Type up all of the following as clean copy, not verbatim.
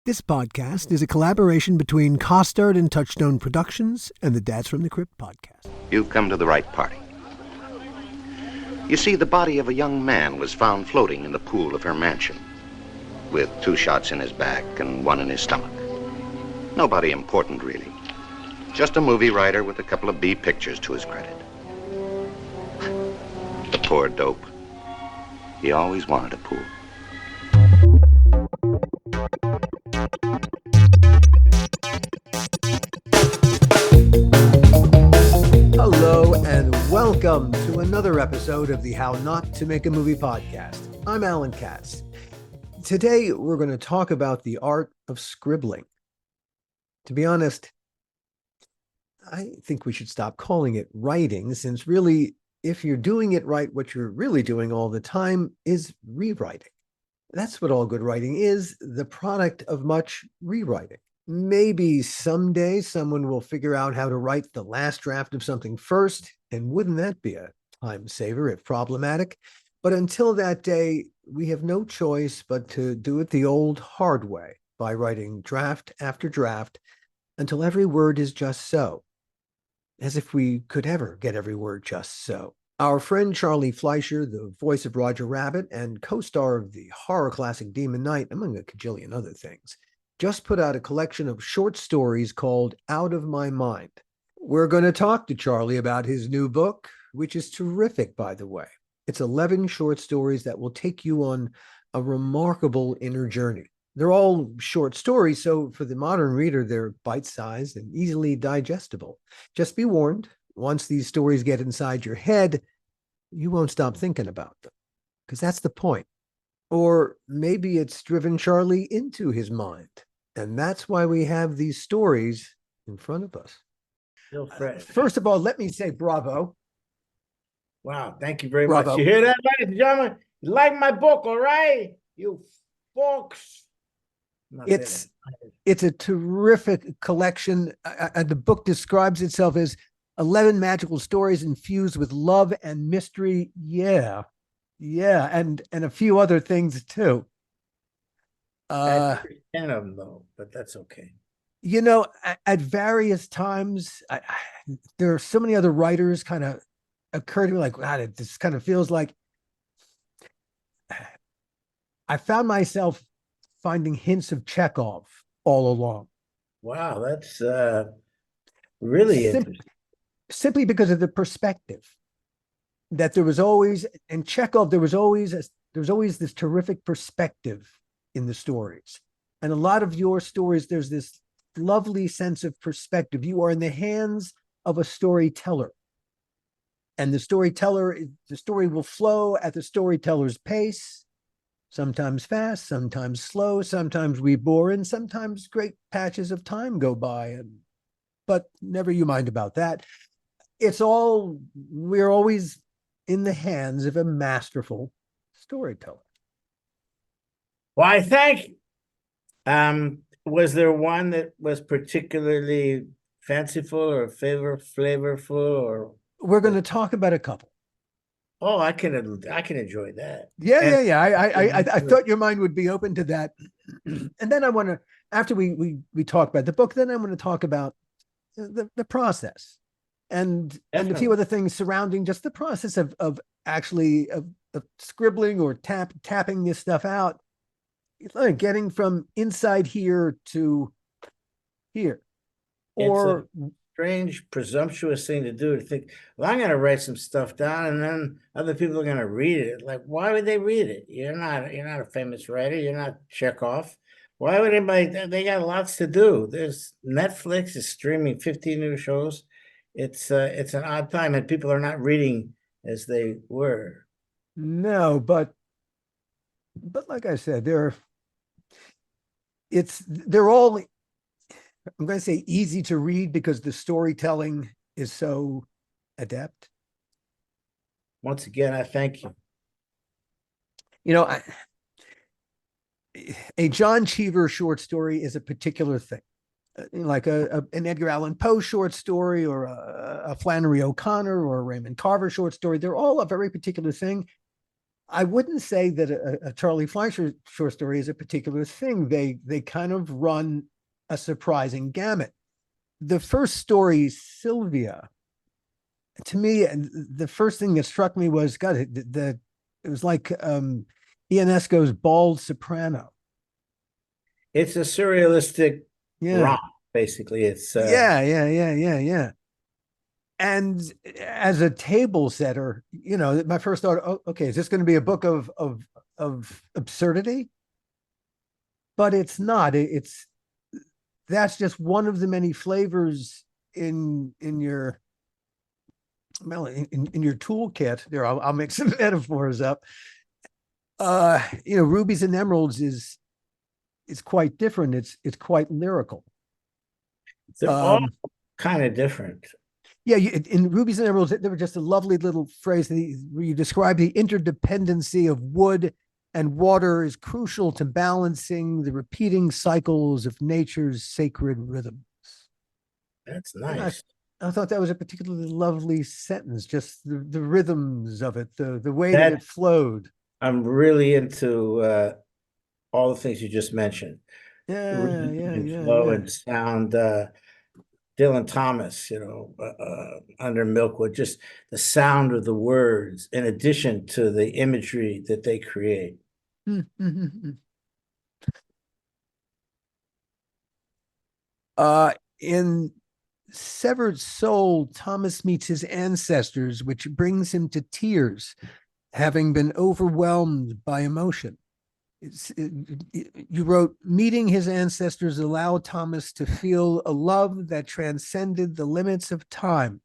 This podcast is a collaboration between Costard and Touchstone Productions and the Tales from the Crypt podcast. You've come to the right party. You see, the body of a young man was found floating in the pool of her mansion, with 2 shots in his back and 1 in his stomach. Nobody important, really. Just a movie writer with a couple of B pictures to his credit. The poor dope. He always wanted a pool. Hello and welcome to another episode of the How Not to Make a Movie podcast. I'm Alan Katz. Today we're going to talk about the art of scribbling. To be honest, I think we should stop calling it writing, since really, if you're doing it right, what you're really doing all the time is rewriting. That's what all good writing is, the product of much rewriting. Maybe someday someone will figure out how to write the last draft of something first, and wouldn't that be a time saver if problematic? But until that day, we have no choice but to do it the old hard way, by writing draft after draft until every word is just so. As if we could ever get every word just so. Our friend Charles Fleischer, the voice of Roger Rabbit and co-star of the horror classic Demon Knight, among a kajillion other things, just put out a collection of short stories called Out of My Mind. We're going to talk to Charlie about his new book, which is terrific, by the way. It's 11 short stories that will take you on a remarkable inner journey. They're all short stories, so for the modern reader, they're bite-sized and easily digestible. Just be warned, once these stories get inside your head, you won't stop thinking about them, because that's the point. Or maybe it's driven Charlie into his mind, and that's why we have these stories in front of us. First of all, let me say bravo. Wow, thank you very Bravo. much. You hear that, ladies and gentlemen? You like my book, all right? You folks. It's a terrific collection. The book describes itself as 11 magical stories infused with love and mystery. Yeah, and a few other things too. 10 of them though, but that's okay. You know, at various times, there are so many other writers kind of occur to me, like, wow, this kind of feels like I found myself finding hints of Chekhov all along. Wow, that's really interesting. Simply because of the perspective that there was always, in Chekhov, there was always this terrific perspective in the stories. And a lot of your stories, there's this lovely sense of perspective. You are in the hands of a storyteller. And the story will flow at the storyteller's pace, sometimes fast, sometimes slow, sometimes we bore in, sometimes great patches of time go by. But never you mind about that. We're always in the hands of a masterful storyteller. Why, thank you. Was there one that was particularly fanciful or flavorful or? We're going to talk about a couple. Oh, I can enjoy that. Yeah. I thought your mind would be open to that. And then I want to, after we talk about the book, then I want to talk about the process and a few other things surrounding just the process of scribbling or tapping this stuff out, like getting from inside here to here. Or strange, presumptuous thing to do, to think, well, I'm going to write some stuff down and then other people are going to read it. Like, why would they read it? You're not a famous writer. You're not Chekhov. Why would anybody? They got lots to do. There's Netflix is streaming 15 new shows. It's an odd time, and people are not reading as they were. No, but like I said, they're all, I'm going to say, easy to read because the storytelling is so adept. Once again, I thank you. You know, a John Cheever short story is a particular thing, like an Edgar Allan Poe short story or a Flannery O'Connor or a Raymond Carver short story. They're all a very particular thing. I wouldn't say that a Charlie Fleischer short story is a particular thing. They kind of run a surprising gamut. The first story, Sylvia, to me, the first thing that struck me was, God, it was like Ionesco's Bald Soprano. It's a surrealistic Yeah, romp, basically. It's yeah. And as a table setter, my first thought, oh, okay, is this going to be a book of absurdity? But it's not. It's that's just one of the many flavors in your in your toolkit. There, I'll make some metaphors up. Rubies and Emeralds is quite different. It's quite lyrical. they're all kind of different. Yeah, in Rubies and Emeralds, there was just a lovely little phrase where you describe the interdependency of wood and water is crucial to balancing the repeating cycles of nature's sacred rhythms. That's And nice. I thought that was a particularly lovely sentence, just the rhythms of it, the way that That it flowed. I'm really into all the things you just mentioned. Yeah, Rhythm yeah, and yeah, flow yeah. and sound. Dylan Thomas, under Milkwood, just the sound of the words, in addition to the imagery that they create. In Severed Soul, Thomas meets his ancestors, which brings him to tears, having been overwhelmed by emotion. You wrote, meeting his ancestors allowed Thomas to feel a love that transcended the limits of time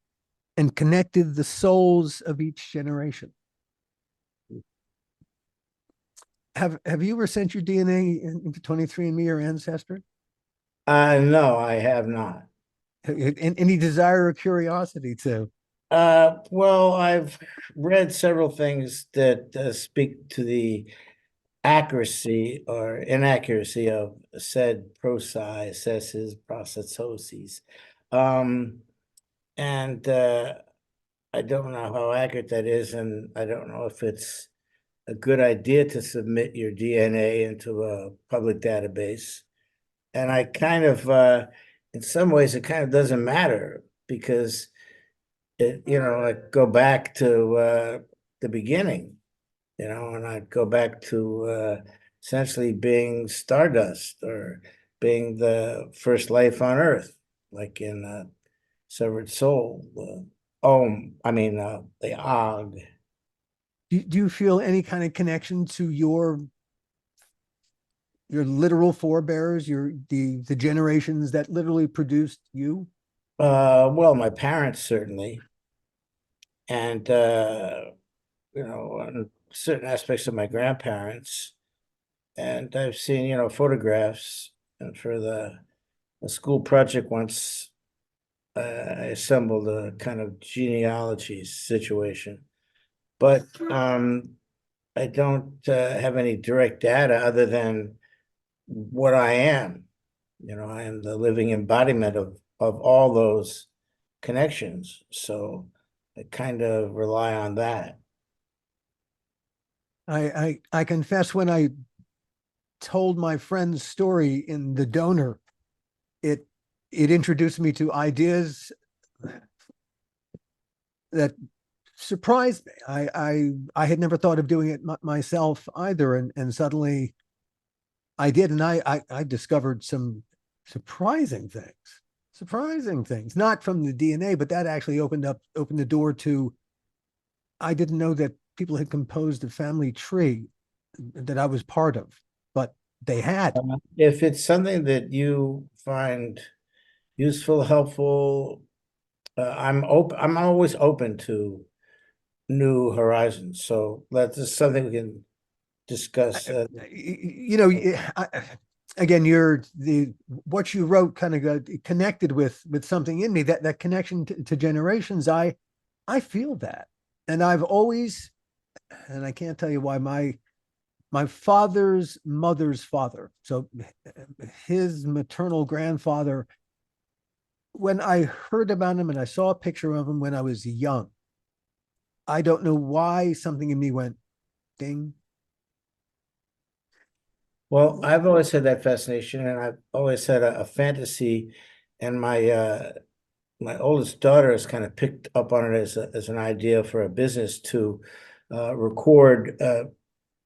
and connected the souls of each generation. Have you ever sent your DNA into 23andMe or Ancestry? No, I have not. Any desire or curiosity to? Well, I've read several things that speak to the accuracy or inaccuracy of said prosi, assesses, processoses. Um, and I don't know how accurate that is, and I don't know if it's a good idea to submit your DNA into a public database. And I kind of, in some ways, it kind of doesn't matter because I go back to the beginning, and I'd go back to essentially being stardust or being the first life on Earth, like in Severed Soul, the the Og. Do you feel any kind of connection to your literal forebears, the generations that literally produced you? Well, my parents certainly, and and certain aspects of my grandparents, and I've seen photographs. And for a school project once, I assembled a kind of genealogy situation, but I don't have any direct data other than what I am. I am the living embodiment of all those connections. So I kind of rely on that. I confess, when I told my friend's story in The Donor, it introduced me to ideas that surprised me. I had never thought of doing it myself either, and suddenly I did, and I discovered some surprising things, not from the DNA, but that actually opened the door to, I didn't know that people had composed a family tree that I was part of, but they had. If it's something that you find useful, helpful, I'm open. I'm always open to new horizons. So that's something we can discuss. Again, what you wrote kind of got connected with something in me, that connection to generations. I feel that, and I've always, and I can't tell you why, my father's mother's father, so his maternal grandfather, when I heard about him and I saw a picture of him when I was young, I don't know why something in me went, ding. Well, I've always had that fascination, and I've always had a fantasy, and my oldest daughter has kind of picked up on it as an idea for a business to record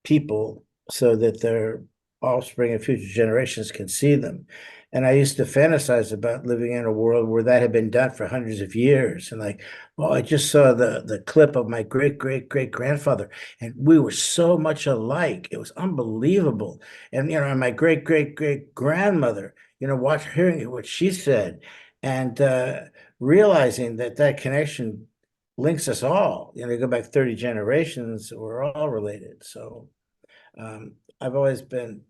people so that their offspring and future generations can see them. And I used to fantasize about living in a world where that had been done for hundreds of years. And like, oh, I just saw the clip of my great great great grandfather, and we were so much alike. It was unbelievable. And and my great great great grandmother, hearing what she said, and realizing that connection links us all. You go back 30 generations, we're all related. So I've always been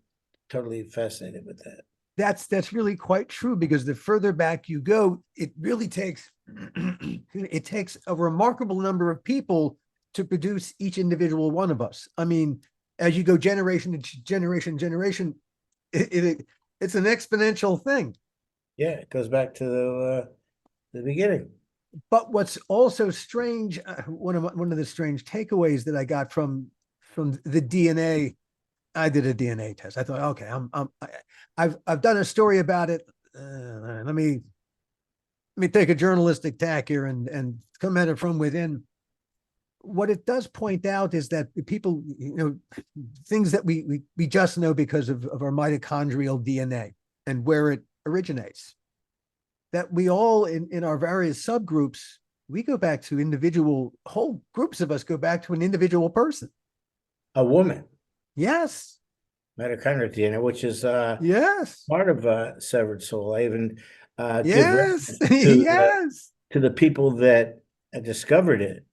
totally fascinated with that. That's really quite true, because the further back you go, it really takes it takes a remarkable number of people to produce each individual one of us. I mean, as you go generation to generation, it's an exponential thing. Yeah, it goes back to the beginning. But what's also strange, one of the strange takeaways that I got from the DNA, I did a DNA test. I thought, okay, I've done a story about it. Let me take a journalistic tack here and come at it from within. What it does point out is that people, things that we just know because of our mitochondrial DNA and where it originates, that we all in our various subgroups, we go back to whole groups of us go back to an individual person. A woman. Yes. Mitochondrial DNA, which is yes, part of Severed Soul. I even give yes, reference to the people that discovered it.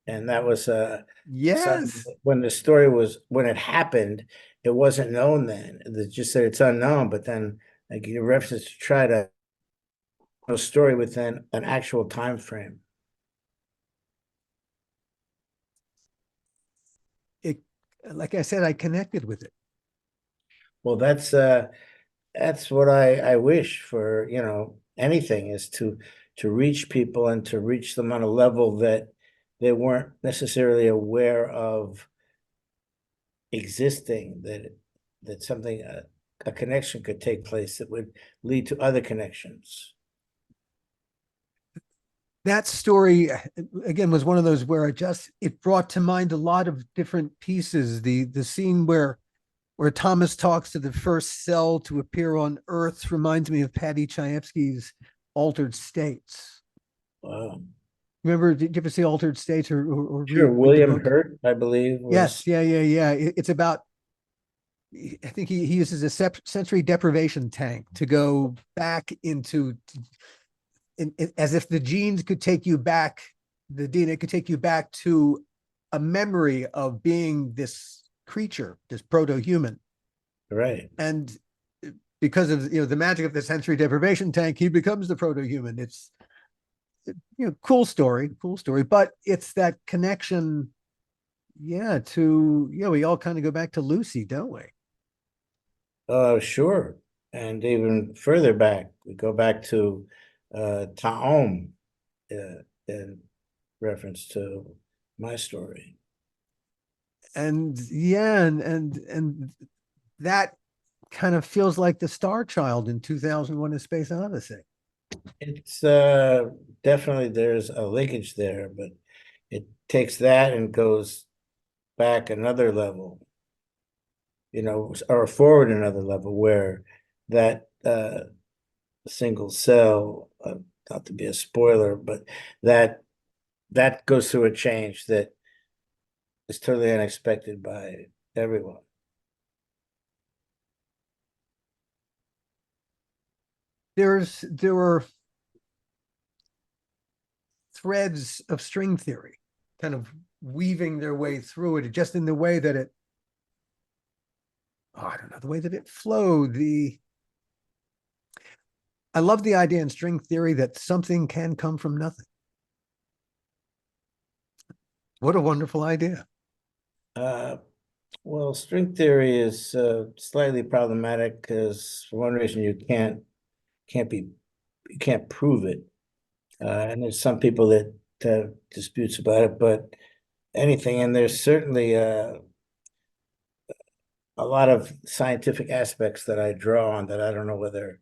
And that was yes, when it happened, it wasn't known then. It just said it's unknown, but then I give reference to try to a story within an actual time frame. it, like I said, I connected with it. Well, that's what I wish for, anything, is to reach people and to reach them on a level that they weren't necessarily aware of existing, that something, a connection could take place that would lead to other connections. That story, again, was one of those where it brought to mind a lot of different pieces. The scene where Thomas talks to the first cell to appear on Earth reminds me of Patty Chayefsky's Altered States. Wow. Remember, did you ever see Altered States or Sure, read William Hurt, I believe. Yes, yeah. It's about, I think he uses a sensory deprivation tank to go back into, as if the genes could take you back, the DNA could take you back to a memory of being this creature, this proto-human. Right. And because of the magic of the sensory deprivation tank, he becomes the proto-human. It's cool story, but it's that connection, to we all kind of go back to Lucy, don't we? Sure. And even further back, we go back to Taom, in reference to my story. And and that kind of feels like the Star Child in 2001: A Space Odyssey. It's definitely, there's a linkage there, but it takes that and goes back another level, or forward another level, where that single cell, not to be a spoiler, but that goes through a change that is totally unexpected by everyone. There were threads of string theory kind of weaving their way through it, just in the way that I don't know, the way that it flowed. I love the idea in string theory that something can come from nothing. What a wonderful idea. Well, string theory is slightly problematic because, for one reason, you can't prove it, and there's some people that have disputes about it. But anything. And there's certainly a lot of scientific aspects that I draw on that I don't know whether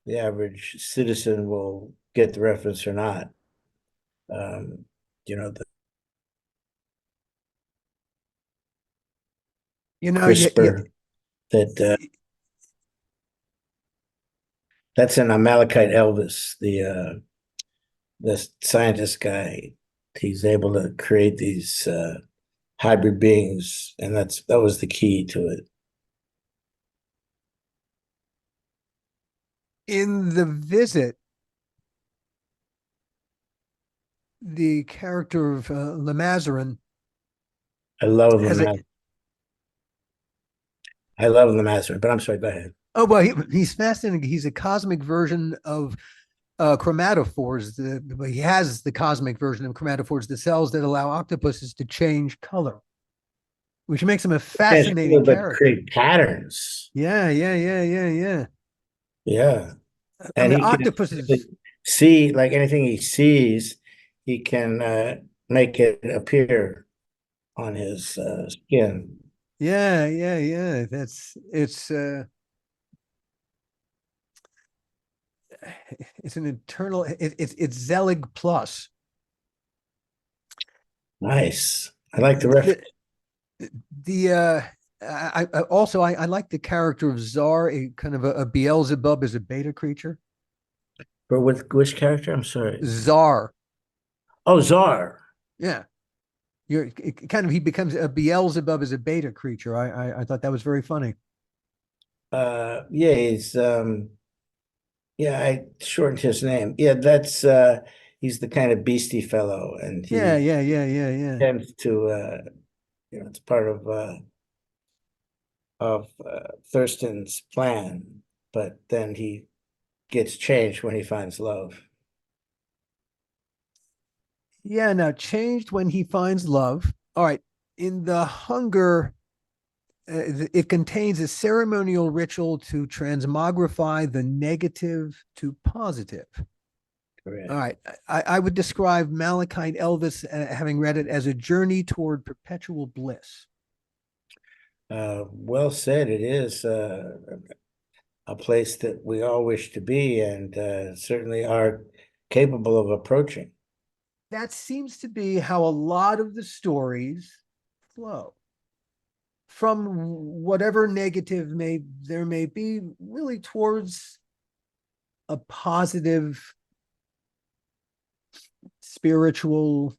the average citizen will get the reference or not. Um, the You know, CRISPR that that's an Amalekite Elvis, the scientist guy. He's able to create these hybrid beings, and that was the key to it. in The Visit, the character of Lemazarin I love has a the I love the master, but I'm sorry, go ahead. oh well he's fascinating. He's a cosmic version of chromatophores. He has the cosmic version of chromatophores, the cells that allow octopuses to change color, which makes him a fascinating But character. create patterns. Yeah. Yeah. I And mean, he can octopuses. see, like anything he sees, he can make it appear on his skin. Yeah. It's an internal. It's Zelig plus. Nice. I like the reference. The I like the character of Czar, a kind of a Beelzebub as a beta creature. For which character? I'm sorry. Czar. Oh, Czar. Yeah. You're kind of he becomes a Beelzebub as a beta creature. I thought that was very funny. Yeah, yeah, I shortened his name. Yeah, that's he's the kind of beastie fellow, and he Yeah. tends to it's part of Thurston's plan, but then he gets changed when he finds love. Yeah, now changed when he finds love. All right. In The Hunger, it contains a ceremonial ritual to transmogrify the negative to positive. Correct. All right. I would describe Malachite Elvis, having read it, as a journey toward perpetual bliss. Well said. It is a place that we all wish to be, and certainly are capable of approaching. That seems to be how a lot of the stories flow. From whatever negative there may be, really towards a positive spiritual.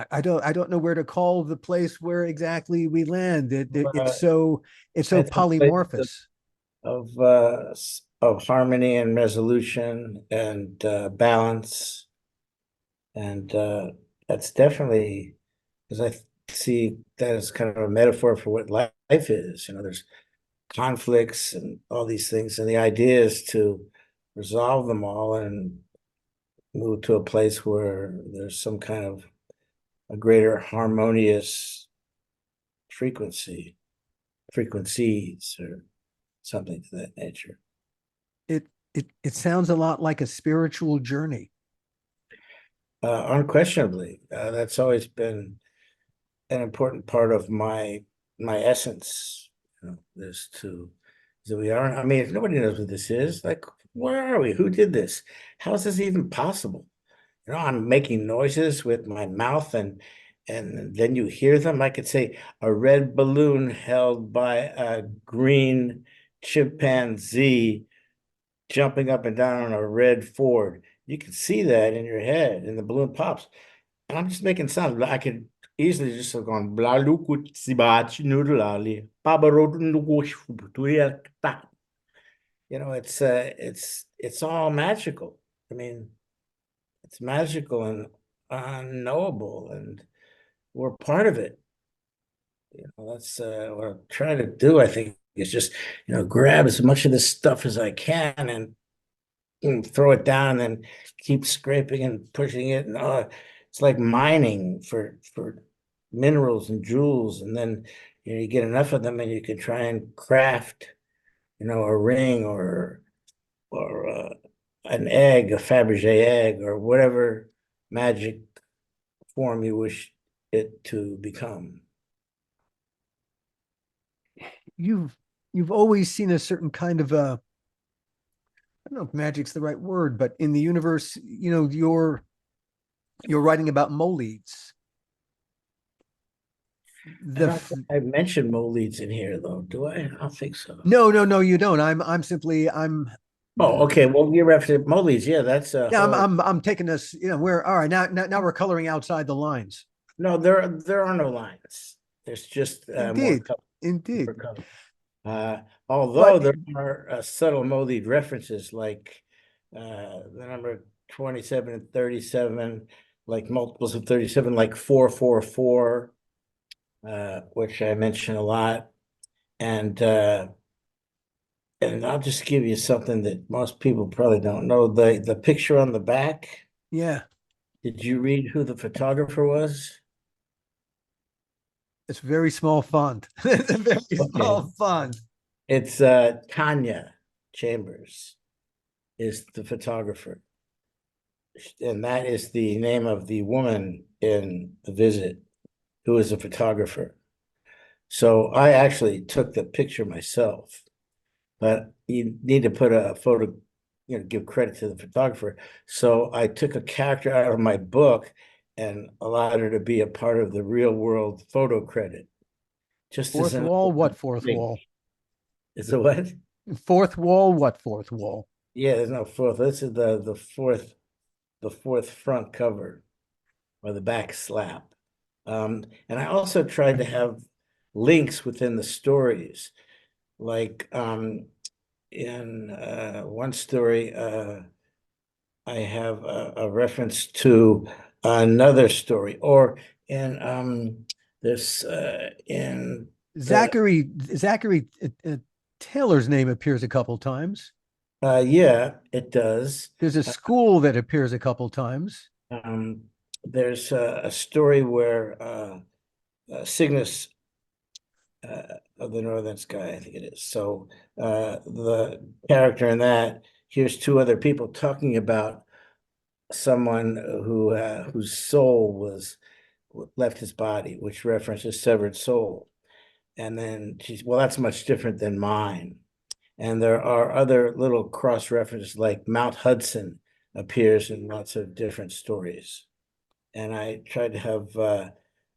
I don't know where to call the place where exactly we land. Uh, it's so it's a place polymorphous. of harmony and resolution and balance, and that's definitely, because I see that as kind of a metaphor for what life is. There's conflicts and all these things, and the idea is to resolve them all and move to a place where there's some kind of a greater harmonious frequencies, or something to that nature. It sounds a lot like a spiritual journey. Unquestionably, that's always been an important part of my essence. Is to that we are. I mean, if nobody knows what this is, like, where are we? Who did this? How is this even possible? I'm making noises with my mouth, and then you hear them. I could say a red balloon held by a green chimpanzee jumping up and down on a red Ford. You can see that in your head, and the balloon pops. And I'm just making sounds. I could easily just have gone blah lukut sibach noodlali it's all magical. I mean, it's magical and unknowable, and we're part of it. That's what I'm trying to do. I think is just grab as much of this stuff as I can and throw it down, and then keep scraping and pushing it, and it's like mining for minerals and jewels, and then you get enough of them, and you can try and craft a ring or an egg, a Fabergé egg, or whatever magic form you wish it to become. You've always seen a certain kind of a, I don't know if magic's the right word, but in the universe, you're writing about MOLEEDS. I don't think I mentioned MOLEEDS in here, though, do I? I don't think so. No, you don't. I'm Oh, okay. Well, you're referencing MOLEEDS. Yeah, that's a yeah, whole. I'm taking us, we're all right. Now we're coloring outside the lines. No, there are no lines. There's just more Indeed, color, indeed. more color. Although But there are subtle MOLEED references like the number 27 and 37, like multiples of 37, like 444, which I mention a lot. And I'll just give you something that most people probably don't know. The picture on the back, yeah, did you read who the photographer was? it's very small font. It's a very Okay. small font. It's Tanya Chambers is the photographer. And that is the name of the woman in The Visit who is a photographer. So I actually took the picture myself, but you need to put a photo, give credit to the photographer. So I took a character out of my book and allowed her to be a part of the real world photo credit. Just as Fourth an wall, what fourth wall? It's a what? Fourth wall, what fourth wall? Yeah, there's no fourth. This is the fourth front cover or the back slap. And I also tried to have links within the stories. Like in one story, I have a reference to another story, or in this in the Zachary Taylor's name appears a couple times. yeah, it does. There's a school that appears a couple times. Um, there's a story where Cygnus of the Northern Sky, I think it is. So the character in that hears two other people talking about someone whose soul was left his body, which references severed soul. And then she's, well, that's much different than mine. And there are other little cross references, like Mount Hudson appears in lots of different stories. And I tried to have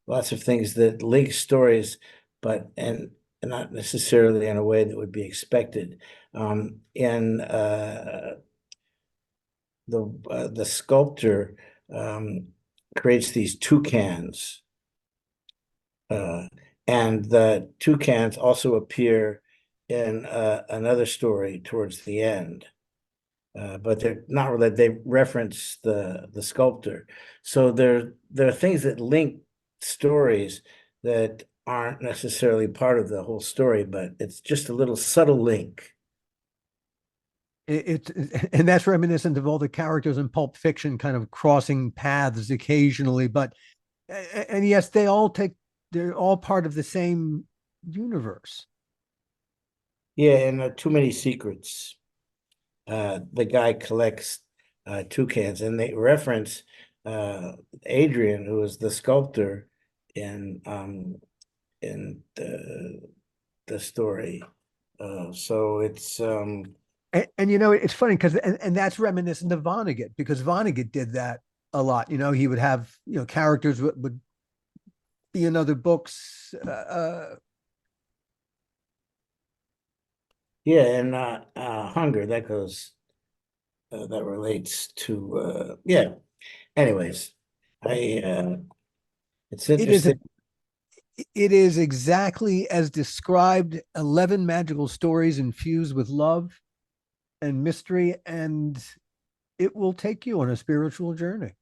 lots of things that link stories, but and not necessarily in a way that would be expected. In the sculptor creates these toucans, and the toucans also appear in another story towards the end. But they're not related. They reference the sculptor. So there are things that link stories that aren't necessarily part of the whole story, but it's just a little subtle link. And that's reminiscent of all the characters in Pulp Fiction kind of crossing paths occasionally. But and yes, they're all part of the same universe. Yeah, and Too Many Secrets. The guy collects toucans, and they reference Adrian, who is the sculptor in the story. So it's And it's funny because and that's reminiscent of Vonnegut, because Vonnegut did that a lot. He would have characters would be in other books. Yeah, and hunger that goes that relates to yeah. Anyways, I it's It is a interesting. it is exactly as described. 11 magical stories infused with love and mystery, and it will take you on a spiritual journey.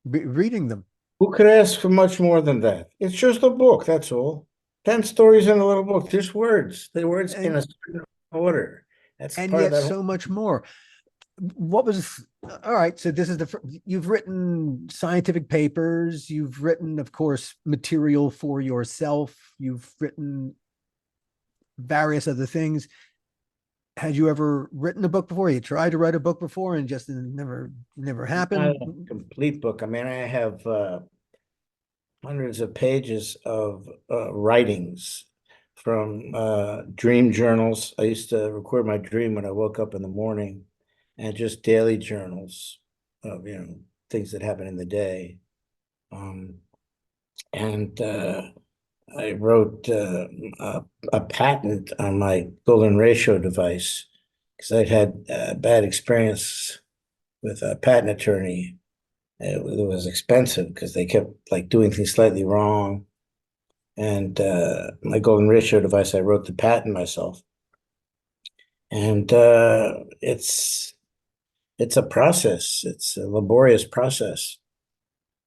Reading them. Who could ask for much more than that? It's just a book, that's all. 10 stories in a little book, just words. The words in a certain order. That's And part of yet that whole. so much more. What was all right? So this is you've written scientific papers, you've written, of course, material for yourself, you've written various other things. Had you ever written a book before? You tried to write a book before and just never Not happened? a complete book. I mean, I have hundreds of pages of writings from dream journals. I used to record my dream when I woke up in the morning, and just daily journals of, things that happen in the day. Um, and I wrote a patent on my golden ratio device because I'd had bad experience with a patent attorney. It was expensive because they kept like doing things slightly wrong. And my golden ratio device, I wrote the patent myself. And it's a process. It's a laborious process,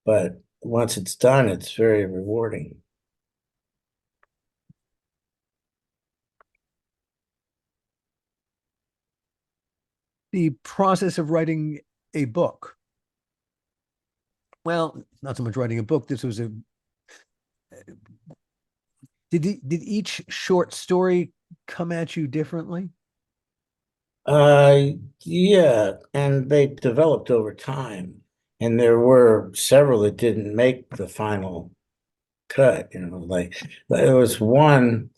but once it's done, it's very rewarding. The process of writing a book. Well, not so much writing a book. This was a did each short story come at you differently? Yeah, and they developed over time. And there were several that didn't make the final cut, like there was one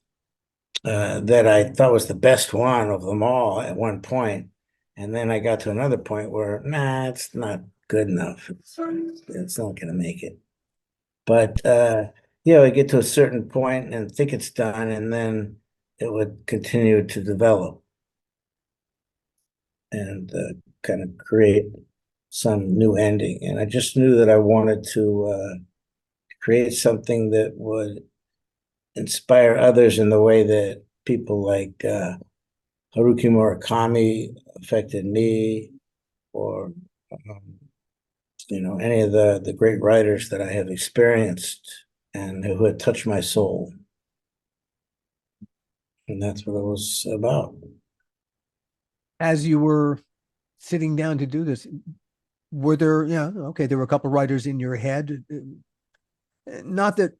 that I thought was the best one of them all at one point. And then I got to another point where, nah, it's not good enough. It's not going to make it. But, I get to a certain point and think it's done, and then it would continue to develop and kind of create some new ending. And I just knew that I wanted to create something that would inspire others in the way that people like Haruki Murakami affected me, or any of the great writers that I have experienced and who had touched my soul. And that's what it was about. As you were sitting down to do this, were there, okay, there were a couple writers in your head. Not that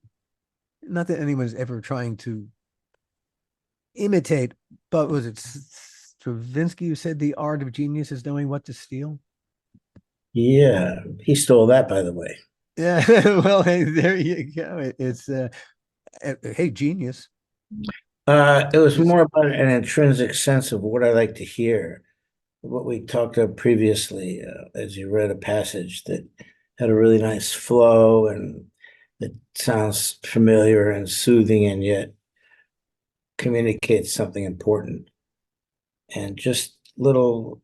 anyone's ever trying to imitate, but was it Stravinsky who said the art of genius is knowing what to steal? Yeah, he stole that, by the way. Yeah, well, hey, there you go. It's hey, genius. It was more about an intrinsic sense of what I like to hear. What we talked about previously, as you read a passage that had a really nice flow and it sounds familiar and soothing and yet communicates something important. And just to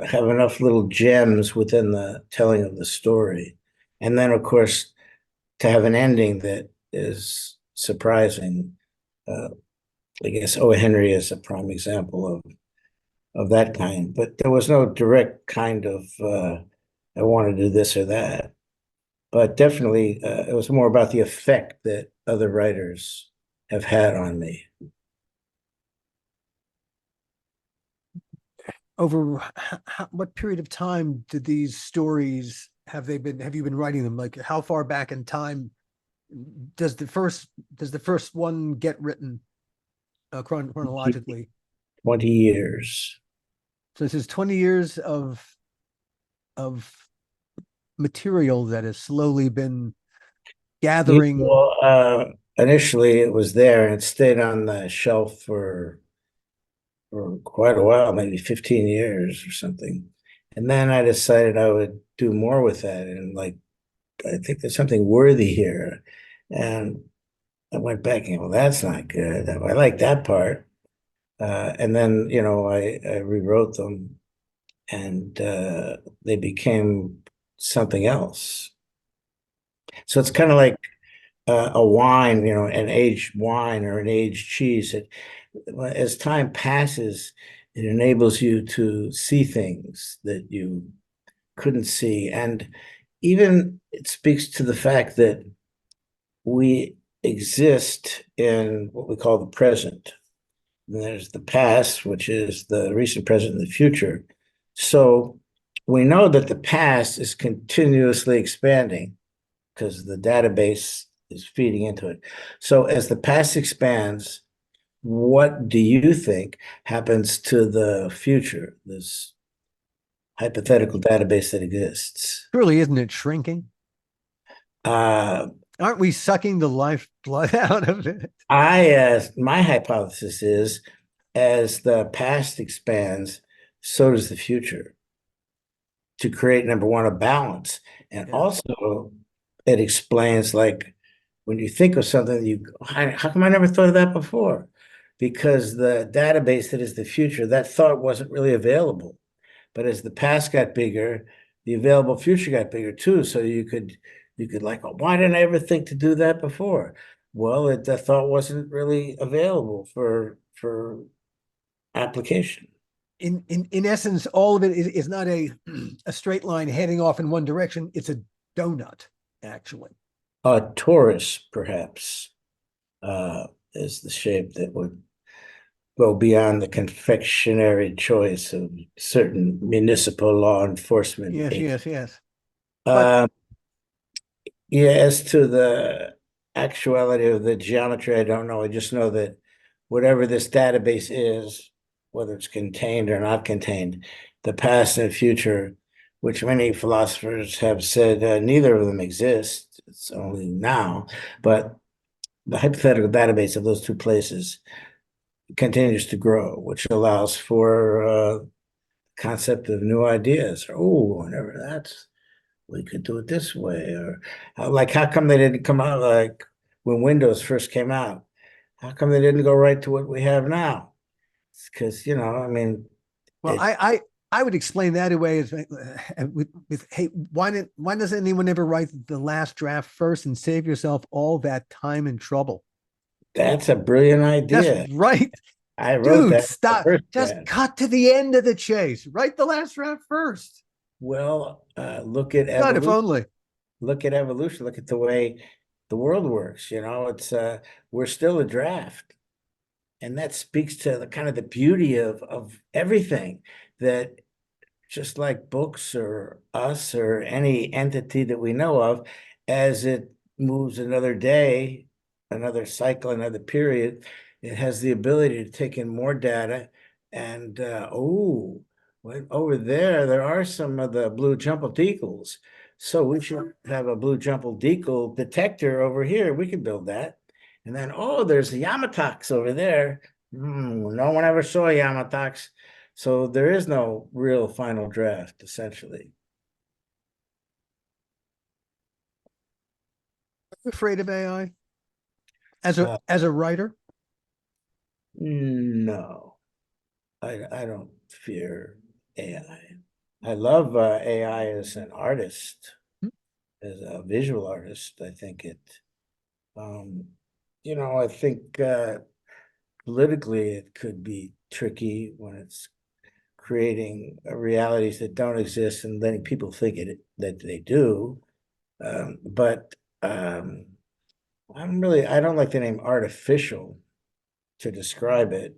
have enough little gems within the telling of the story. And then, of course, to have an ending that is surprising. I guess O. Henry is a prime example of that kind, but there was no direct kind of I want to do this or that. But definitely, it was more about the effect that other writers have had on me. Over what period of time did these stories have you been writing them? Like how far back in time does the first one get written chronologically? 20 years. So this is 20 years of material that has slowly been gathering. Well, initially it was there and it stayed on the shelf for quite a while, maybe 15 years or something. And then I decided I would do more with that. And I think there's something worthy here. And I went back and, well, that's not good. I like that part. And then, I rewrote them and they became something else. So it's kind of like a wine, an aged wine or an aged cheese. As time passes, it enables you to see things that you couldn't see. And even it speaks to the fact that we exist in what we call the present. And there's the past, which is the recent, present, and the future. So we know that the past is continuously expanding because the database is feeding into it. So as the past expands, what do you think happens to the future, this hypothetical database that exists? Surely, isn't it shrinking? Uh, Aren't we sucking the lifeblood out of it? my hypothesis is, as the past expands, so does the future, to create, number one, a balance. And Yeah. also, it explains, like, when you think of something, how come I never thought of that before? Because the database that is the future, that thought wasn't really available. But as the past got bigger, the available future got bigger too. So you could like, oh, why didn't I ever think to do that before? Well, the thought wasn't really available for application. In essence, all of it is not a straight line heading off in one direction. It's a donut, actually. A torus, perhaps, is the shape that would go beyond the confectionery choice of certain municipal law enforcement Yes, agents. yes, yes. But Uh, yeah, as to the actuality of the geometry, I don't know. I just know that whatever this database is, whether it's contained or not contained, the past and future, which many philosophers have said neither of them exist, it's only now, but the hypothetical database of those two places continues to grow, which allows for concept of new ideas. Oh, whenever that's we could do it this way, or like how come they didn't come out like when Windows first came out? How come they didn't go right to what we have now? It's because I mean, well, it I would explain that away as with hey, why doesn't anyone ever write the last draft first and save yourself all that time and trouble? that's a brilliant That's idea. right. I wrote Dude, that the stop. first Just draft. cut to the end of the chase. Write the last draft first. Well, look at God, if evolution. only. Look at evolution. Look at the way the world works. It's we're still a draft. And that speaks to the kind of the beauty of everything, that just like books or us or any entity that we know of, as it moves another day, another cycle, another period, it has the ability to take in more data. And over there are some of the blue jumbled deagles. So we should have a blue jumbled deagle detector over here. We could build that. And then, oh, there's the Yamatox over there. No one ever saw Yamatox. So there is no real final draft, essentially. Afraid of AI Uh, as a writer? no, I don't fear AI. I love AI as an artist, as a visual artist. I think um, I think politically it could be tricky when it's creating realities that don't exist and letting people think that they do. But I don't like the name artificial to describe it,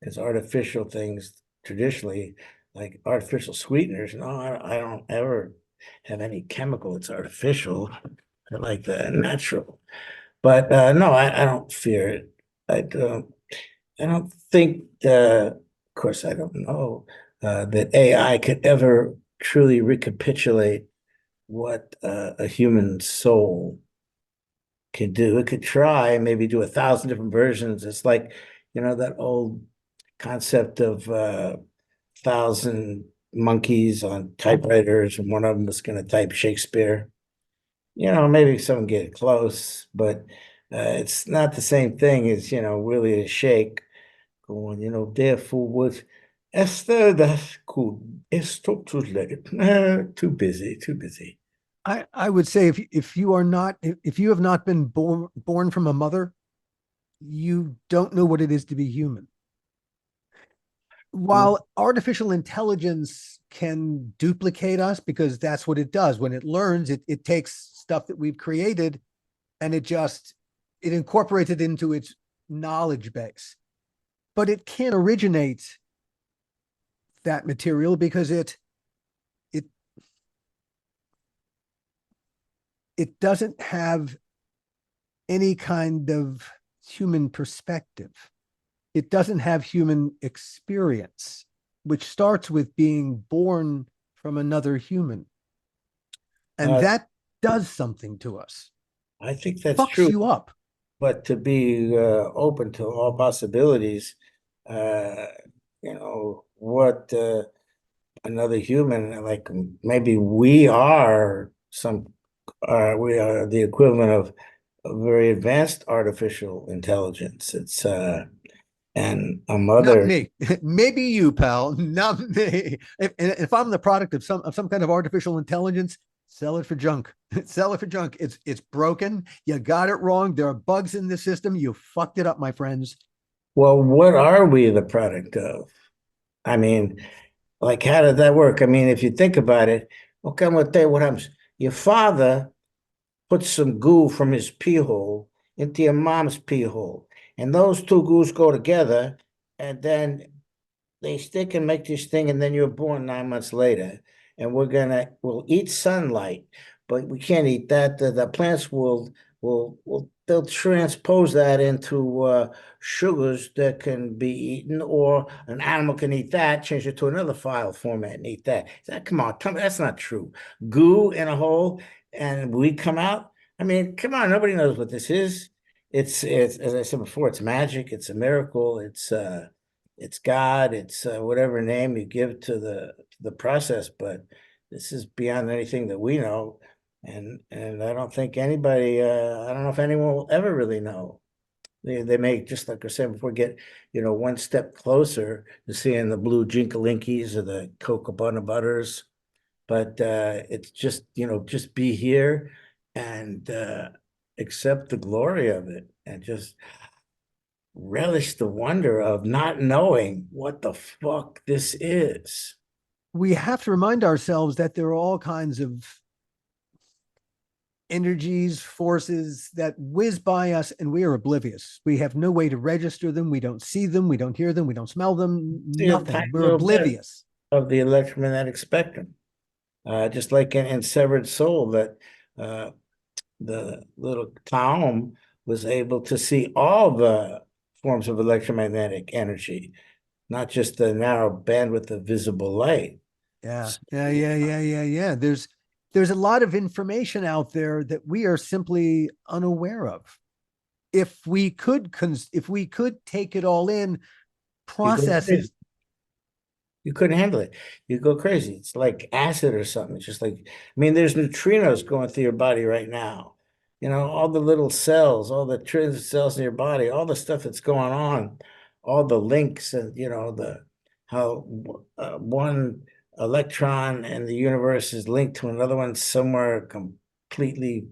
because artificial things traditionally, like artificial sweeteners, no, I don't ever have any chemical that's artificial. I like the natural. But no, I don't fear it. I don't think, of course, I don't know that AI could ever truly recapitulate what a human soul can do. It could try, maybe do 1,000 different versions. It's like, that old concept of 1,000 monkeys on typewriters, and one of them was going to type Shakespeare. Maybe someone get close, but it's not the same thing as, really a shake going, therefore was Esther, that's cool. Esto too late. Too busy, too busy. I would say if you are not if you have not been born from a mother, you don't know what it is to be human. While artificial intelligence can duplicate us because that's what it does. When it learns, it takes stuff that we've created and it incorporates it into its knowledge base. But it can't originate that material because it it doesn't have any kind of human perspective. it doesn't have human experience, which starts with being born from another human. And Uh, that does something to us, I think that's fucks true, you up. but to be open to all possibilities, uh, what another human, like maybe we are the equivalent of a very advanced artificial intelligence. It's and a Not mother. me. Maybe you, pal. Not me. If I'm the product of some kind of artificial intelligence, sell it for junk. Sell it for junk. It's broken. You got it wrong. There are bugs in the system. You fucked it up, my friends. Well, what are we the product of? I mean, like, how did that work? I mean, if you think about it, okay, I'm gonna tell you what happens. Your father puts some goo from his pee hole into your mom's pee hole, and those two goos go together, and then they stick and make this thing, and then you're born 9 months later. And we'll eat sunlight, but we can't eat that. The plants will they'll transpose that into sugars that can be eaten, or an animal can eat that, change it to another file format and eat that. Come on, that's not true. Goo in a hole and we come out. I mean, come on, nobody knows what this is. It's as I said before, it's magic, it's a miracle, it's God, it's whatever name you give to the process, but this is beyond anything that we know, and I don't think anybody, I don't know if anyone will ever really know. They may, just like I said before, get one step closer to seeing the blue jinkalinkies or the Cocobana butters, but it's just be here and accept the glory of it and just relish the wonder of not knowing what the fuck this is. We have to remind ourselves that there are all kinds of energies, forces that whiz by us, and we are oblivious. We have no way to register them. We don't see them. We don't hear them. We don't smell them. See a tiny Nothing. We're little bit oblivious. of the electromagnetic spectrum. Just like in Severed Soul, that the little Taom was able to see all the forms of electromagnetic energy, not just the narrow bandwidth of visible light. Yeah. There's a lot of information out there that we are simply unaware of. If we could take it all in, You go process it. crazy. You couldn't handle it. You go crazy. It's like acid or something. It's just like, I mean, there's neutrinos going through your body right now. All the little cells, all the trillions of cells in your body, all the stuff that's going on, all the links, and the how one electron in the universe is linked to another one somewhere completely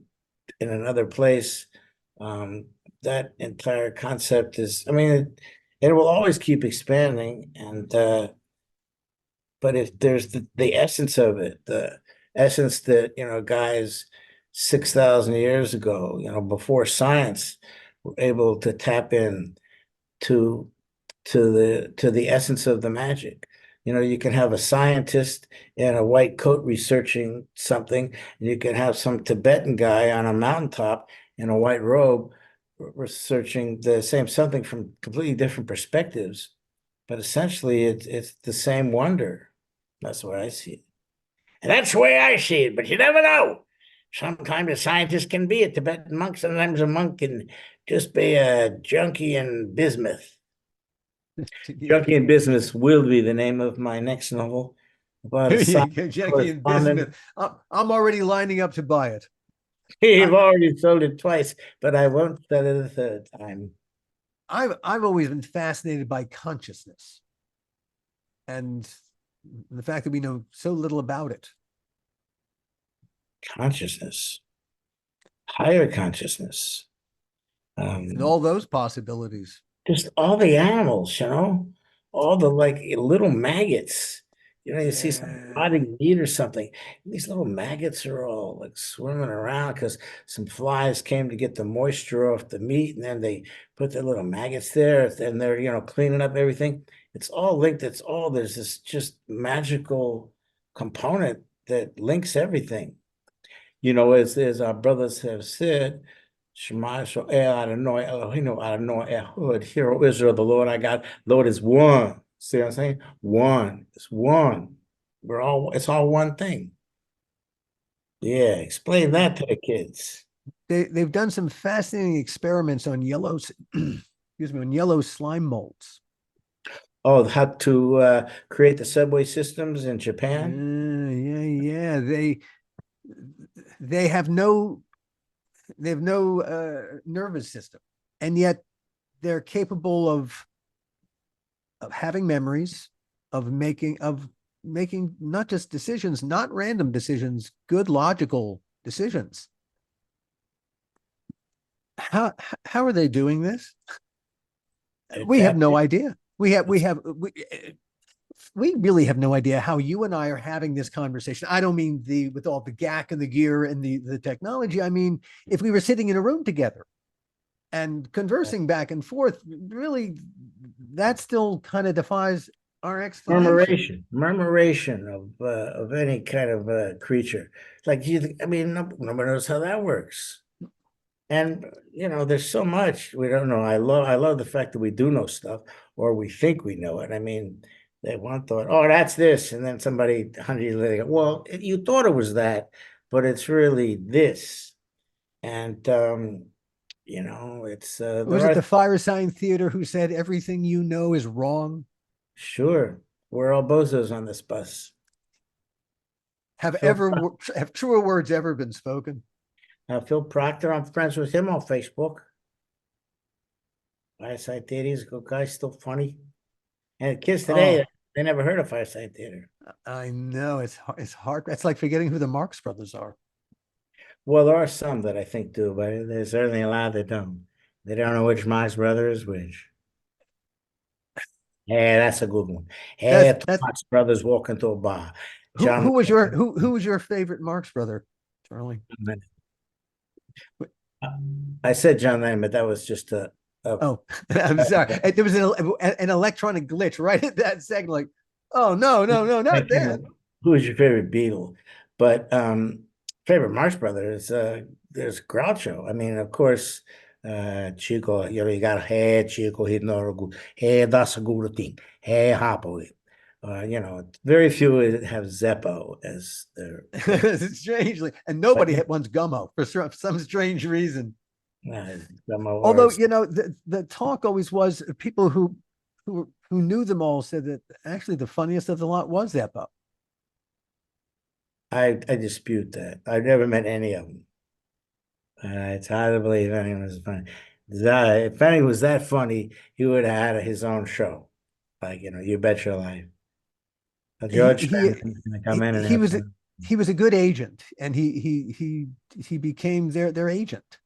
in another place. That entire concept is, I mean, it will always keep expanding, and but if there's the essence of it, the essence that, guys 6,000 years ago, before science, were able to tap in to the essence of the magic. You can have a scientist in a white coat researching something, and you can have some Tibetan guy on a mountaintop in a white robe researching the same something from completely different perspectives. But essentially, it's the same wonder. That's the way I see it. And that's the way I see it, but you never know. Sometimes a scientist can be a Tibetan monk, sometimes a monk can just be a junkie in bismuth. Junkie in Bismuth will be the name of my next novel about a science Jackie and correspondent. Bismuth. I'm already lining up to buy it. You've already sold it twice, but I won't sell it a third time. I've always been fascinated by consciousness and the fact that we know so little about it. Consciousness, higher consciousness. And all those possibilities. Just all the animals, all the like little maggots. You see some rotting meat or something. These little maggots are all like swimming around because some flies came to get the moisture off the meat, and then they put their little maggots there, and they're cleaning up everything. It's all linked. There's this just magical component that links everything. As our brothers have said, Shema Israel Adonai Eloheinu Adonai Ehud. Hear, O Israel, the Lord our God. Lord is one. See what I'm saying? One. It's one. It's all one thing. Yeah, explain that to the kids. They've done some fascinating experiments on yellows, excuse me, on yellow slime molds. Oh, how to create the subway systems in Japan? Yeah. They have no nervous system, and yet they're capable of having memories, of making not just decisions, not random decisions, good logical decisions. How how are they doing this? We have no idea. We really have no idea how you and I are having this conversation. I don't mean with all the gack and the gear and the technology. I mean, if we were sitting in a room together and conversing back and forth, really, that still kind of defies our explanation. Murmuration of any kind of creature. Like I mean, nobody knows how that works. And there's so much we don't know. I love the fact that we do know stuff, or we think we know it. I mean, they one thought, oh, that's this, and then somebody 100 years later, well, you thought it was that, but it's really this. And it's Was it the Firesign Theater who said everything you know is wrong? Sure, we're all bozos on this bus. Have truer words ever been spoken? Phil Proctor, I'm friends with him on Facebook. Fireside Theater is a good guy, still funny. And kids today, they never heard of Fireside Theater. I know it's hard. It's like forgetting who the Marx Brothers are. Well, there are some that I think do, but there's certainly a lot that don't. They don't know which Marx brother is which. Hey, that's a good one. Hey, That's Marx brothers walk into a bar. who was your favorite Marx brother, Charlie? I said John Lennon, but that was just oh, I'm sorry. There was an electronic glitch right at that second. Like, oh no, not that. Who is your favorite Beatle? But favorite Marx brother is there's Groucho. I mean, of course, Chico. You got hey Chico, he's not good. Hey, that's a good thing. Hey, Hoppo. Very few have Zeppo as their strangely, and nobody wants Gummo for some strange reason. Gummo Although the talk always was people who knew them all said that actually the funniest of the lot was Zeppo. I dispute that. I've never met any of them. It's hard to believe anyone was funny. If anyone was that funny, he would have had his own show. Like, you bet your life. George come in and he was a good agent, and he became their agent.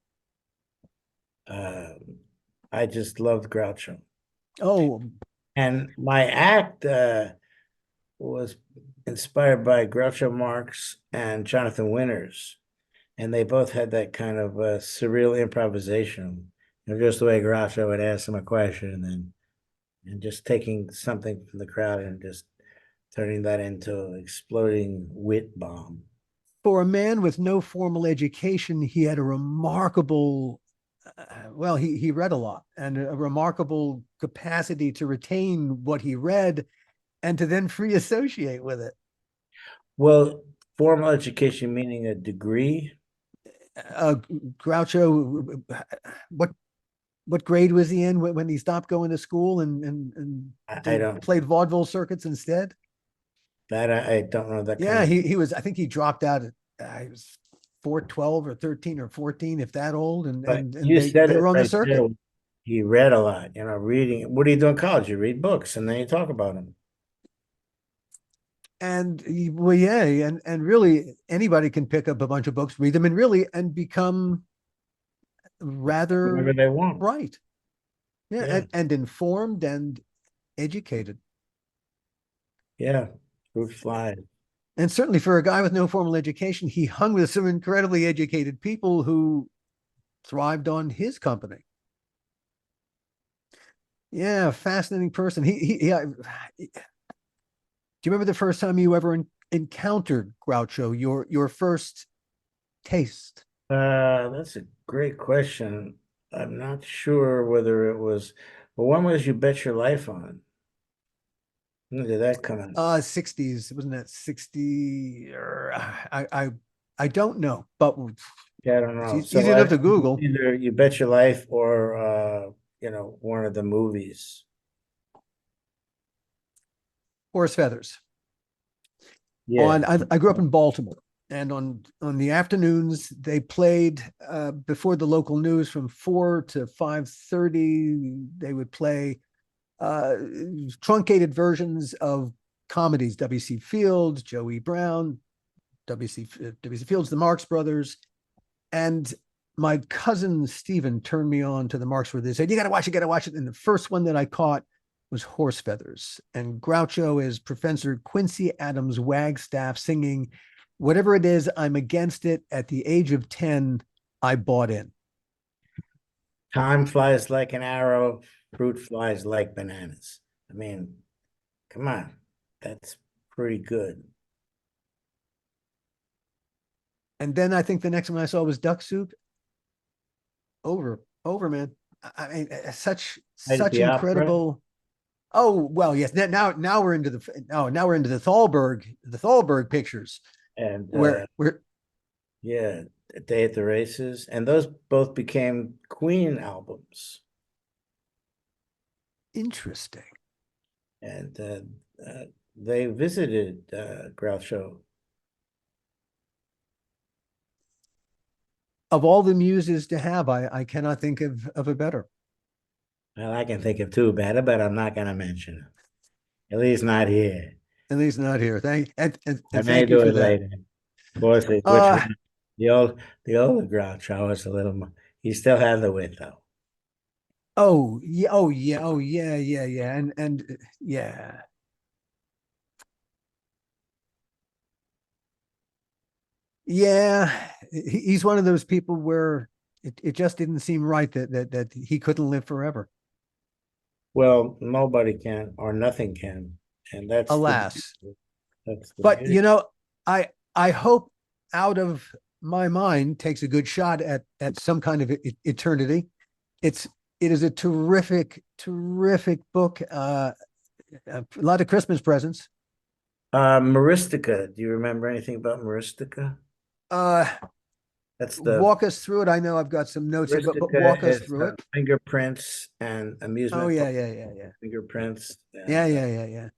I just loved Groucho. Oh, and my act was inspired by Groucho Marx and Jonathan Winters, and they both had that kind of surreal improvisation. Just the way Groucho would ask them a question, and just taking something from the crowd and just turning that into an exploding wit bomb. For a man with no formal education, he had a remarkable, he read a lot and a remarkable capacity to retain what he read and to then free associate with it. Well, formal education meaning a degree? Groucho, what grade was he in when he stopped going to school and played vaudeville circuits instead? That I don't know that. Yeah, he was. I think he dropped out. He was 12 or 13 or 14, if that old. And they were on the circuit. He read a lot. Reading. What do you do in college? You read books and then you talk about them. And and really anybody can pick up a bunch of books, read them, and become rather whatever they want. Right. Yeah. And informed and educated. Yeah. Fly. And certainly for a guy with no formal education, he hung with some incredibly educated people who thrived on his company. Yeah, fascinating person. Do you remember the first time you ever encountered Groucho? Your first taste? That's a great question. I'm not sure whether it was, but when was You Bet Your Life on? When did that come in? 60s, wasn't that 60 or I don't know, but Yeah, I don't it's know. So easy enough to Google. either You Bet Your Life or one of the movies. Horse feathers. Yeah. I grew up in Baltimore, and on the afternoons they played before the local news from 4 to 5:30. They would play truncated versions of comedies: W.C. Fields, Joey Brown, W.C. Fields, the Marx Brothers, and my cousin Stephen turned me on to the Marx Brothers. They said, "You got to watch it, got to watch it." And the first one that I caught was Horse Feathers, and Groucho is Professor Quincy Adams Wagstaff singing, "Whatever it is, I'm against it." At the age of 10, I bought in. Time flies like an arrow, fruit flies like bananas. I mean, come on. That's pretty good. And then I think the next one I saw was Duck Soup. Over, man. I mean, Night at such the Opera. incredible. Oh well, yes. Now we're into now we're into the Thalberg pictures And where we're yeah, A Day at the Races. And those both became Queen albums. interesting. And they visited Groucho. Of all the muses to have, I cannot think of a better. Well, I can think of two better, but I'm not going to mention them. At least not here. At least not here. I And may thank you do for it that. later. Of course, which Uh one? The old Groucho was a little more. He still had the wit, though. yeah. And yeah. Yeah. He's one of those people where it just didn't seem right that he couldn't live forever. Well, nobody can, or nothing can, and that's the Alas. that's the But beauty. I hope Out of My Mind takes a good shot at some kind of eternity. It's it is a terrific book. A lot of Christmas presents. Maristica. Do you remember anything about Maristica? Uh, That's the Walk us through it. I know I've got some notes here, but Maristica walk us is through it. fingerprints and Oh amusement yeah, park yeah. fingerprints, Yeah, and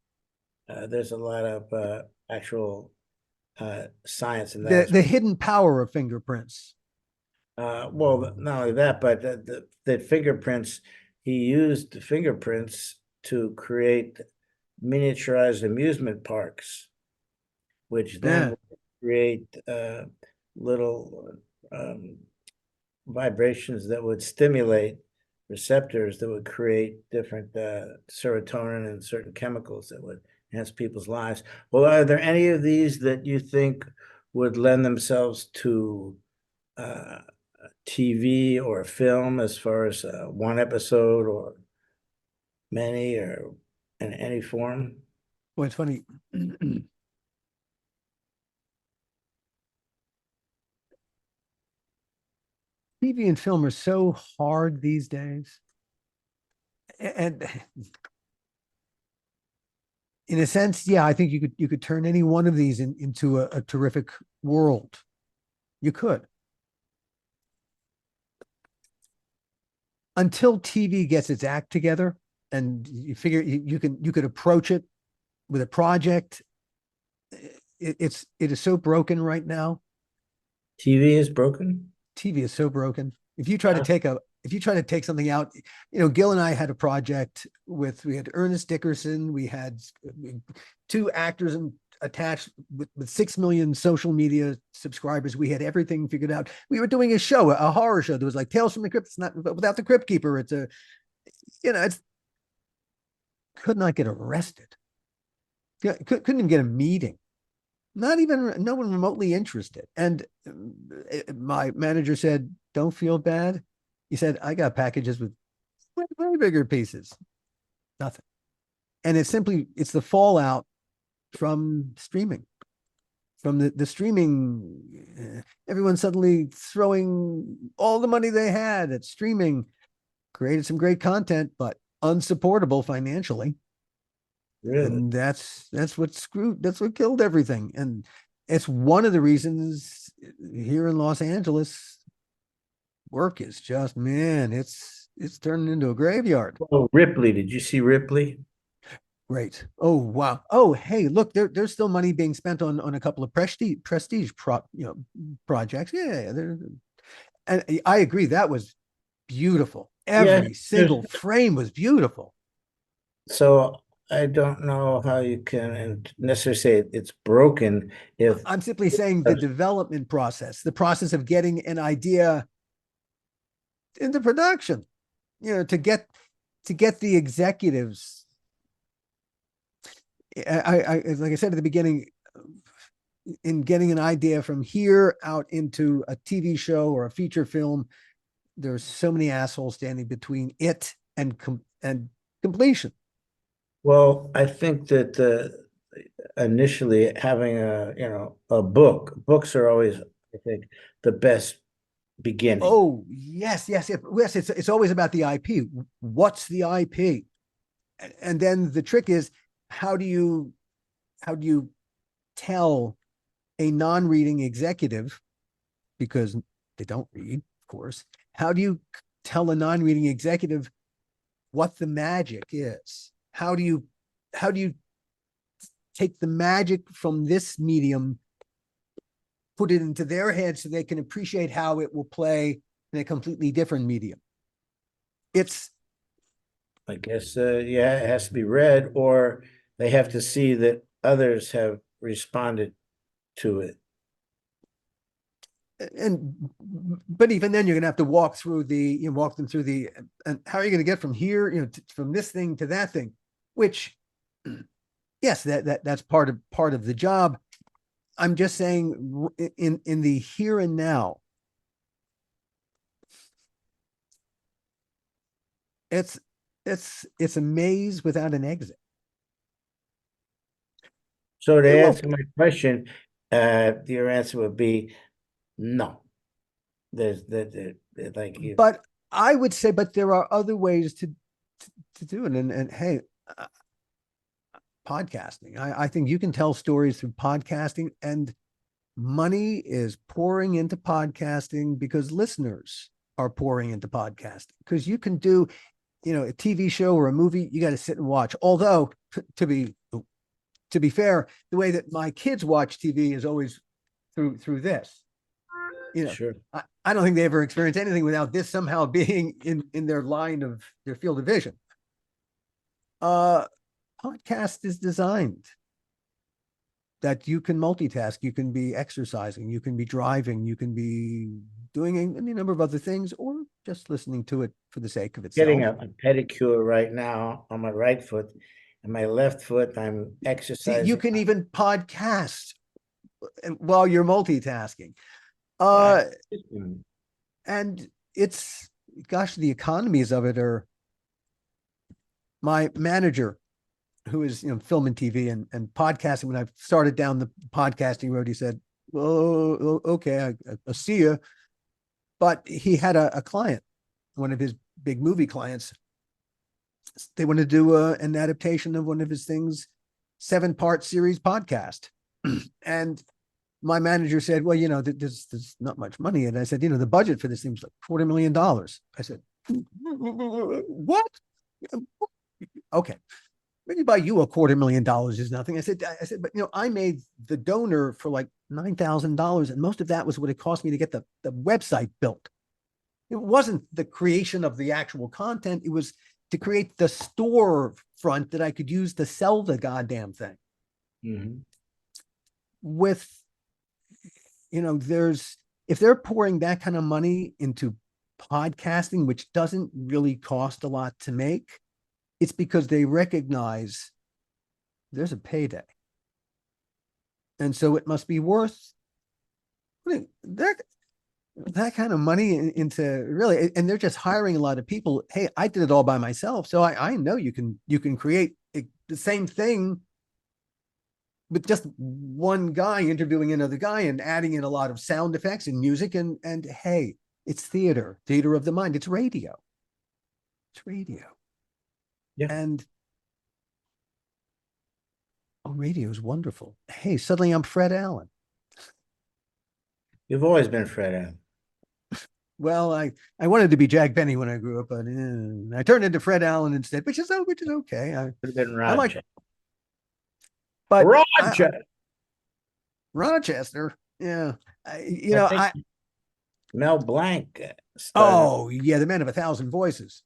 yeah. there's a lot of actual science in that The as the hidden power of fingerprints. well. Not only that, but the fingerprints. He used the fingerprints to create miniaturized amusement parks, which then Yeah. would create little um, vibrations that would stimulate receptors that would create different serotonin and certain chemicals that would enhance people's lives. Well, are there any of these that you think would lend themselves to uh, TV or film as far as one episode or many or in any form? Well, it's funny. TV and film are so hard these days, and in a sense, yeah, I think you could turn any one of these into a terrific world. You could, until TV gets its act together, and you figure you could approach it with a project. It is so broken right now. TV is broken. TV is so broken. If you try to take something out, Gil and I had a project we had Ernest Dickerson, we had two actors attached with 6 million social media subscribers. We had everything figured out. We were doing a show, a horror show that was like Tales from the Crypt. It's not without the Crypt Keeper. It's could not get arrested. Couldn't even get a meeting. Not even no one remotely interested. And my manager said, "Don't feel bad." He said, "I got packages with way bigger pieces." Nothing. And it's the fallout from streaming. from the streaming. Everyone suddenly throwing all the money they had at streaming, created some great content, but unsupportable financially. Really? And that's what killed everything. And it's one of the reasons here in Los Angeles, work is just, man, it's turning into a graveyard. Oh, Ripley. Did you see Ripley? Great. Oh, wow. Oh, hey, look, there's still money being spent on a couple of prestige projects. Yeah, and I agree, that was beautiful. Every single frame was beautiful. So I don't know how you can necessarily say it's broken if I'm simply saying the development process, the process of getting an idea into production, to get the executives. I like I said at the beginning, in getting an idea from here out into a TV show or a feature film, there's so many assholes standing between it and completion. Well, I think that initially having a books are always, I think, the best beginning. Oh, yes. It's always about the IP. What's the IP? And then the trick is, how do you tell a non-reading executive, because they don't read, of course, how do you tell a non-reading executive what the magic is? How do you take the magic from this medium, put it into their head so they can appreciate how it will play in a completely different medium? It's, I guess, yeah, it has to be read, or they have to see that others have responded to it. But even then, you're going to have to walk them through the, and how are you going to get from here, from this thing to that thing, which, yes, that's part of the job. I'm just saying, in the here and now, it's a maze without an exit. So to answer my question, your answer would be no. There's like you. But I would say, but there are other ways to do it. And hey, podcasting. I think you can tell stories through podcasting, and money is pouring into podcasting because listeners are pouring into podcasting. Because you can do, a TV show or a movie, you got to sit and watch. Although, to be fair, the way that my kids watch TV is always through this. Sure. I don't think they ever experience anything without this somehow being in their line of their field of vision. Podcast is designed that you can multitask, you can be exercising, you can be driving, you can be doing any number of other things, or just listening to it for the sake of itself. Getting a pedicure right now on my right foot, and my left foot, I'm exercising. See, you can even podcast while you're multitasking. And it's, gosh, the economies of it are, my manager, who is, film and TV and podcasting, when I started down the podcasting road, he said, well, okay, I see you. But he had a client, one of his big movie clients. They wanted to do an adaptation of one of his things, 7-part series podcast. And my manager said, well, there's not much money. And I said, the budget for this thing was like $250,000. I said, what? Okay. Maybe buy you $250,000 is nothing. I said, but I made the donor for like $9,000, and most of that was what it cost me to get the website built. It wasn't the creation of the actual content. It was to create the store front that I could use to sell the goddamn thing. Mm-hmm. With, if they're pouring that kind of money into podcasting, which doesn't really cost a lot to make, it's because they recognize there's a payday. And so it must be worth putting that kind of money into, really, and they're just hiring a lot of people. Hey, I did it all by myself. So I know you can create the same thing with just one guy interviewing another guy and adding in a lot of sound effects and music. And hey, it's theater of the mind. It's radio. It's radio. Yeah. And radio is wonderful. Hey, suddenly I'm Fred Allen. You've always been Fred Allen. Well, I wanted to be Jack Benny when I grew up, but I turned into Fred Allen instead, which is okay. Could have been Rochester. But Rochester. Yeah. Mel Blanc. Oh, yeah, the man of 1,000 voices.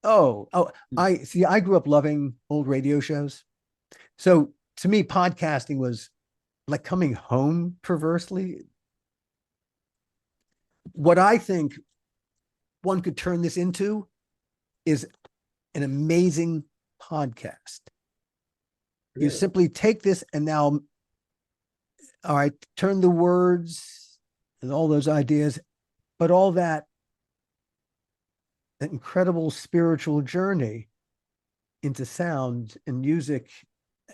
I grew up loving old radio shows. So to me, podcasting was like coming home perversely. What I think one could turn this into is an amazing podcast. Really? You simply take this and now, all right, turn the words and all those ideas, but all that incredible spiritual journey into sound and music.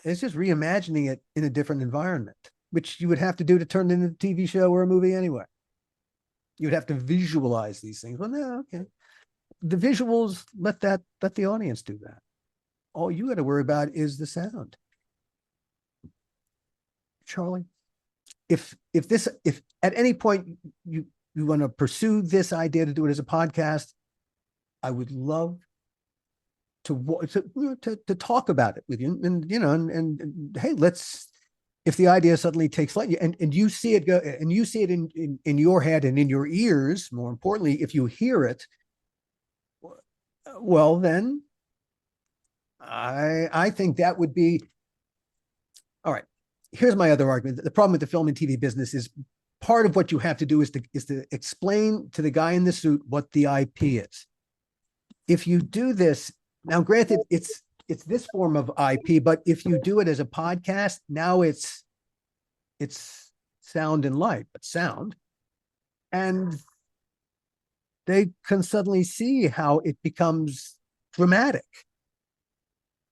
It's just reimagining it in a different environment, which you would have to do to turn it into a TV show or a movie anyway. You'd have to visualize these things. Well, no, okay. The visuals, let the audience do that. All you got to worry about is the sound. Charlie, if at any point you want to pursue this idea to do it as a podcast, I would love to talk about it with you, and hey, if the idea suddenly takes flight and you see it go, and you see it in your head and in your ears, more importantly, if you hear it, well, then I think that would be all right. Here's my other argument. The problem with the film and TV business is part of what you have to do is to explain to the guy in the suit what the IP is. If you do this, now granted, it's this form of IP, but if you do it as a podcast, now it's sound and light, but sound. And they can suddenly see how it becomes dramatic,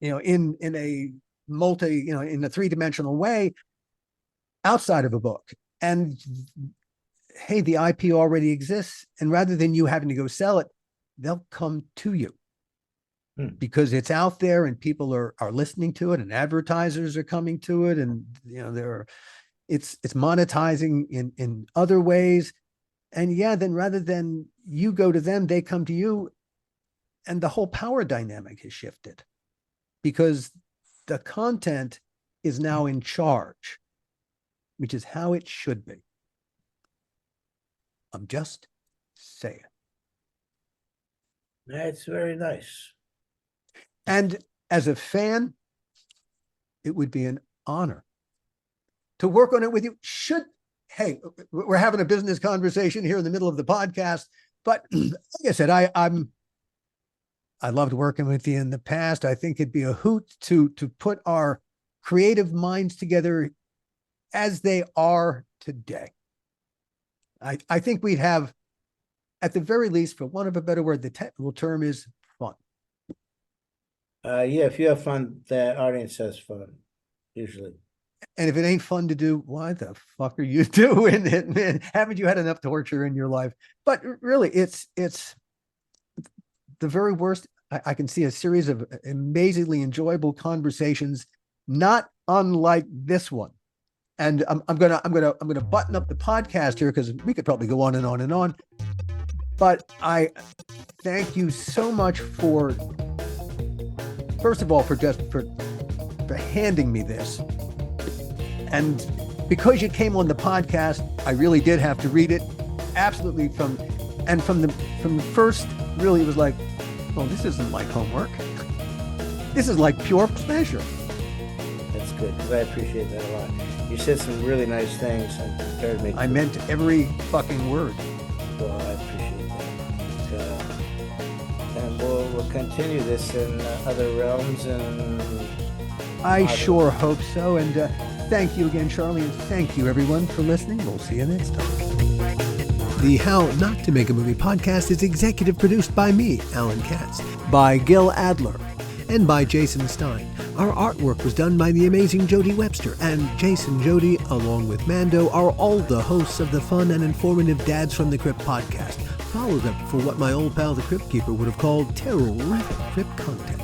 in a in a three-dimensional way outside of a book. And hey, the IP already exists. And rather than you having to go sell it, they'll come to you. Because it's out there and people are listening to it and advertisers are coming to it, and it's monetizing in other ways. And yeah, then rather than you go to them, they come to you, and the whole power dynamic has shifted because the content is now in charge, which is how it should be. I'm just saying. That's very nice. And as a fan, it would be an honor to work on it with you. Hey, we're having a business conversation here in the middle of the podcast, but like I said, I loved working with you in the past. I think it'd be a hoot to put our creative minds together as they are today. I think we'd have, at the very least, for want of a better word, the technical term is fun. Yeah, if you have fun, the audience has fun, usually. And if it ain't fun to do, why the fuck are you doing it, man? Haven't you had enough torture in your life? But really, it's the very worst. I can see a series of amazingly enjoyable conversations, not unlike this one. And I'm gonna button up the podcast here because we could probably go on and on and on. But I thank you so much for, first of all, for handing me this. And because you came on the podcast, I really did have to read it. Absolutely from the first, really, it was like, well, this isn't like homework. This is like pure pleasure. That's good, because I appreciate that a lot. You said some really nice things and prepared me. I meant every fucking word. Well, I appreciate that. And we'll continue this in other realms. And I sure hope so. And thank you again, Charlie. And thank you, everyone, for listening. We'll see you next time. The How Not to Make a Movie podcast is executive produced by me, Alan Katz, by Gil Adler, and by Jason Stein. Our artwork was done by the amazing Jody Webster, and Jason Jody, along with Mando, are all the hosts of the fun and informative Dads from the Crypt podcast. Follow them for what my old pal the Crypt Keeper would have called terrific crypt content.